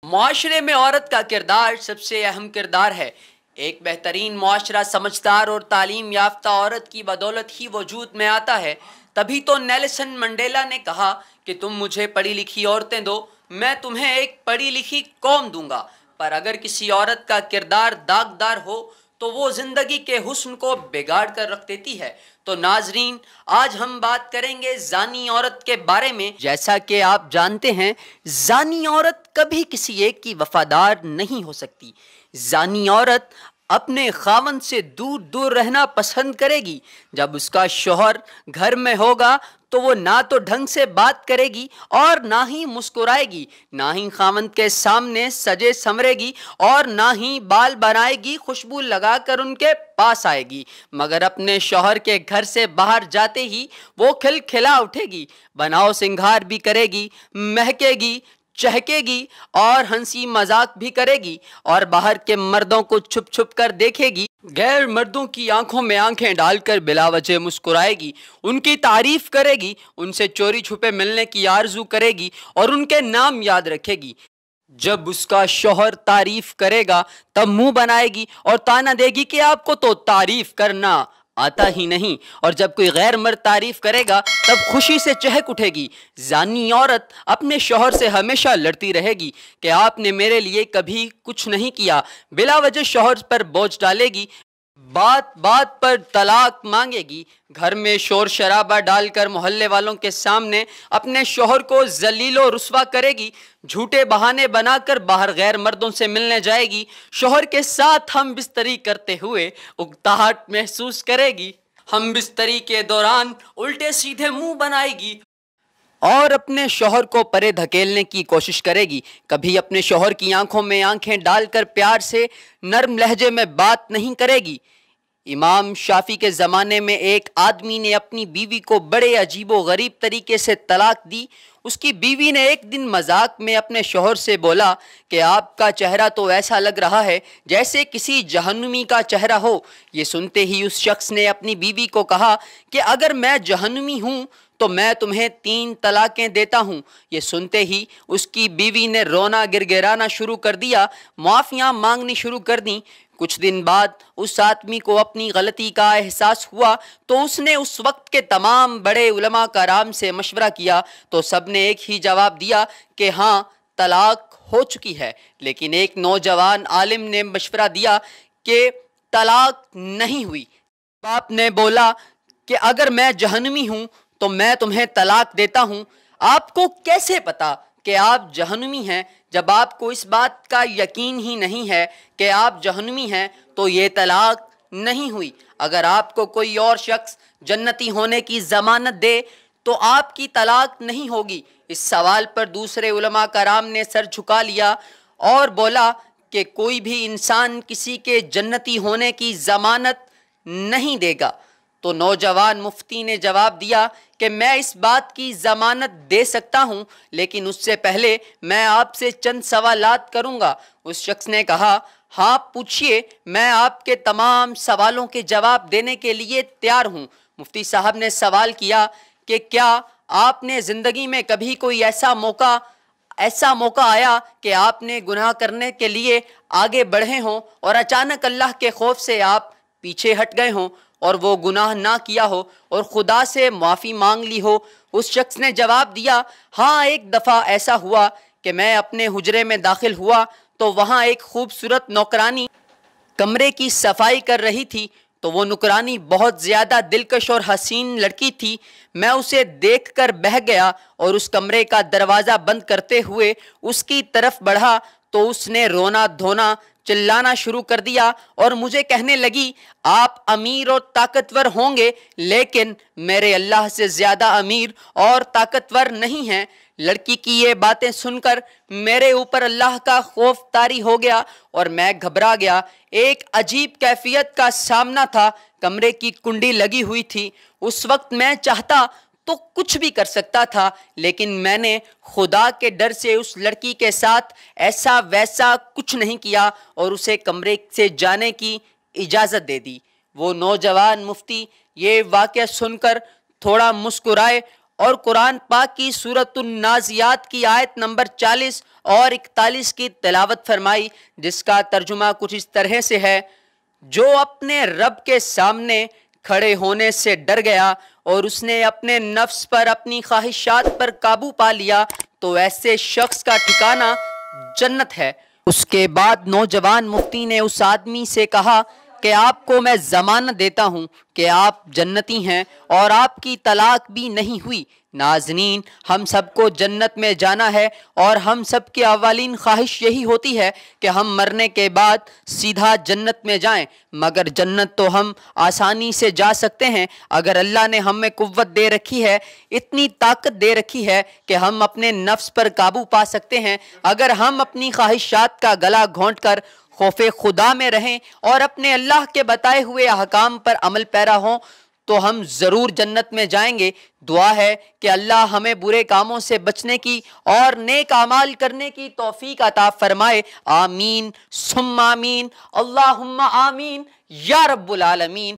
معاشرے میں عورت کا کردار سب سے اہم کردار ہے۔ ایک بہترین معاشرہ سمجھدار اور تعلیم یافتہ عورت کی بدولت ہی وجود میں آتا ہے۔ تبھی تو نیلسن منڈیلا نے کہا کہ تم مجھے پڑھی لکھی عورتیں دو، میں تمہیں ایک پڑھی لکھی قوم دوں گا۔ پر اگر کسی عورت کا کردار داغدار ہو تو وہ زندگی کے حسن کو بگاڑ کر رکھ دیتی ہے۔ تو ناظرین، آج ہم بات کریں گے زانی عورت کے بارے میں۔ جیسا کہ آپ جانتے ہیں، زانی عورت کبھی کسی ایک کی وفادار نہیں ہو سکتی۔ زانی عورت اپنے خاوند سے دور دور رہنا پسند کرے گی۔ جب اس کا شوہر گھر میں ہوگا تو وہ نہ تو ڈھنگ سے بات کرے گی اور نہ ہی مسکرائے گی، نہ ہی خاوند کے سامنے سجے سنورے گی اور نہ ہی بال بنائے گی، خوشبو لگا کر ان کے پاس آئے گی۔ مگر اپنے شوہر کے گھر سے باہر جاتے ہی وہ کھل کھلا اٹھے گی، بناؤ سنگھار بھی کرے گی، مہکے گی، چہکے گی اور ہنسی مذاق بھی کرے گی، اور باہر کے مردوں کو چھپ چھپ کر دیکھے گی، غیر مردوں کی آنکھوں میں آنکھیں ڈال کر بلا وجہ مسکرائے گی، ان کی تعریف کرے گی، ان سے چوری چھپے ملنے کی آرزو کرے گی اور ان کے نام یاد رکھے گی۔ جب اس کا شوہر تعریف کرے گا تب منہ بنائے گی اور تانا دے گی کہ آپ کو تو تعریف کرنا آتا ہی نہیں، اور جب کوئی غیر مرد تعریف کرے گا تب خوشی سے چہک اٹھے گی۔ زانی عورت اپنے شوہر سے ہمیشہ لڑتی رہے گی کہ آپ نے میرے لیے کبھی کچھ نہیں کیا، بلا وجہ شوہر پر بوجھ ڈالے گی، بات بات پر طلاق مانگے گی، گھر میں شور شرابہ ڈال کر محلے والوں کے سامنے اپنے شوہر کو ذلیل و رسوا کرے گی، جھوٹے بہانے بنا کر باہر غیر مردوں سے ملنے جائے گی، شوہر کے ساتھ ہم بستری کرتے ہوئے اکتاہٹ محسوس کرے گی، ہم بستری کے دوران الٹے سیدھے منہ بنائے گی اور اپنے شوہر کو پرے دھکیلنے کی کوشش کرے گی، کبھی اپنے شوہر کی آنکھوں میں آنکھیں ڈال کر پیار سے نرم لہجے میں بات نہیں کرے گی۔ امام شافعی کے زمانے میں ایک آدمی نے اپنی بیوی کو بڑے عجیب و غریب طریقے سے طلاق دی۔ اس کی بیوی نے ایک دن مذاق میں اپنے شوہر سے بولا کہ آپ کا چہرہ تو ایسا لگ رہا ہے جیسے کسی جہنمی کا چہرہ ہو۔ یہ سنتے ہی اس شخص نے اپنی بیوی کو کہا کہ اگر میں جہنمی ہوں تو میں تمہیں 3 طلاقیں دیتا ہوں۔ یہ سنتے ہی اس کی بیوی نے رونا گڑگڑانا شروع کر دیا، معافیاں مانگنی شروع کر دیں۔ کچھ دن بعد اس آدمی کو اپنی غلطی کا احساس ہوا تو اس نے اس وقت کے تمام بڑے علماء کرام سے مشورہ کیا تو سب نے ایک ہی جواب دیا کہ ہاں، طلاق ہو چکی ہے۔ لیکن ایک نوجوان عالم نے مشورہ دیا کہ طلاق نہیں ہوئی۔ باپ نے بولا کہ اگر میں جہنمی ہوں تو میں تمہیں طلاق دیتا ہوں۔ آپ کو کیسے پتا کہ آپ جہنمی ہیں؟ جب آپ کو اس بات کا یقین ہی نہیں ہے کہ آپ جہنمی ہیں تو یہ طلاق نہیں ہوئی۔ اگر آپ کو کوئی اور شخص جنتی ہونے کی ضمانت دے تو آپ کی طلاق نہیں ہوگی۔ اس سوال پر دوسرے علماء کرام نے سر جھکا لیا اور بولا کہ کوئی بھی انسان کسی کے جنتی ہونے کی ضمانت نہیں دے گا۔ تو نوجوان مفتی نے جواب دیا کہ میں اس بات کی ضمانت دے سکتا ہوں، لیکن اس سے پہلے میں آپ سے چند سوالات کروں گا۔ اس شخص نے کہا ہاں پوچھئے، میں آپ کے تمام سوالوں کے جواب دینے کے لیے تیار ہوں۔ مفتی صاحب نے سوال کیا کہ کیا آپ نے زندگی میں کبھی کوئی ایسا موقع آیا کہ آپ نے گناہ کرنے کے لیے آگے بڑھے ہوں اور اچانک اللہ کے خوف سے آپ پیچھے ہٹ گئے ہوں اور وہ گناہ نہ کیا ہو اور خدا سے معافی مانگ لی ہو؟ اس شخص نے جواب دیا ہاں، ایک دفعہ ایسا ہوا کہ میں اپنے حجرے میں داخل ہوا تو وہاں ایک خوبصورت نوکرانی کمرے کی صفائی کر رہی تھی۔ تو وہ نوکرانی بہت زیادہ دلکش اور حسین لڑکی تھی۔ میں اسے دیکھ کر بہک گیا اور اس کمرے کا دروازہ بند کرتے ہوئے اس کی طرف بڑھا تو اس نے رونا دھونا چلانا شروع کر دیا اور مجھے کہنے لگی آپ امیر اور طاقتور ہوں گے لیکن میرے اللہ سے زیادہ امیر اور طاقتور نہیں ہیں۔ لڑکی کی یہ باتیں سن کر میرے اوپر اللہ کا خوف طاری ہو گیا اور میں گھبرا گیا۔ ایک عجیب کیفیت کا سامنا تھا، کمرے کی کنڈی لگی ہوئی تھی۔ اس وقت میں چاہتا تو کچھ بھی کر سکتا تھا، لیکن میں نے خدا کے ڈر سے اس لڑکی کے ساتھ ایسا ویسا کچھ نہیں کیا اور اسے کمرے سے جانے کی اجازت دے دی۔ وہ نوجوان مفتی یہ واقعہ سن کر تھوڑا مسکرائے اور قرآن پاک کی سورۃ النازعات کی آیت نمبر 40 اور 41 کی تلاوت فرمائی، جس کا ترجمہ کچھ اس طرح سے ہے: جو اپنے رب کے سامنے کھڑے ہونے سے ڈر گیا اور اس نے اپنے نفس پر اپنی خواہشات پر قابو پا لیا تو ایسے شخص کا ٹھکانہ جنت ہے۔ اس کے بعد نوجوان مفتی نے اس آدمی سے کہا کہ آپ کو میں ضمانت دیتا ہوں کہ آپ جنتی ہیں اور آپ کی طلاق بھی نہیں ہوئی۔ ناظرین، ہم سب کو جنت میں جانا ہے اور ہم سب کی اولین خواہش یہی ہوتی ہے کہ ہم مرنے کے بعد سیدھا جنت میں جائیں، مگر جنت تو ہم آسانی سے جا سکتے ہیں اگر اللہ نے ہمیں قوت دے رکھی ہے، اتنی طاقت دے رکھی ہے کہ ہم اپنے نفس پر قابو پا سکتے ہیں۔ اگر ہم اپنی خواہشات کا گلا گھونٹ کر خوف خدا میں رہیں اور اپنے اللہ کے بتائے ہوئے احکام پر عمل پیرا ہوں تو ہم ضرور جنت میں جائیں گے۔ دعا ہے کہ اللہ ہمیں برے کاموں سے بچنے کی اور نیک اعمال کرنے کی توفیق عطا فرمائے۔ آمین ثم آمین، اللہم آمین یا رب العالمین۔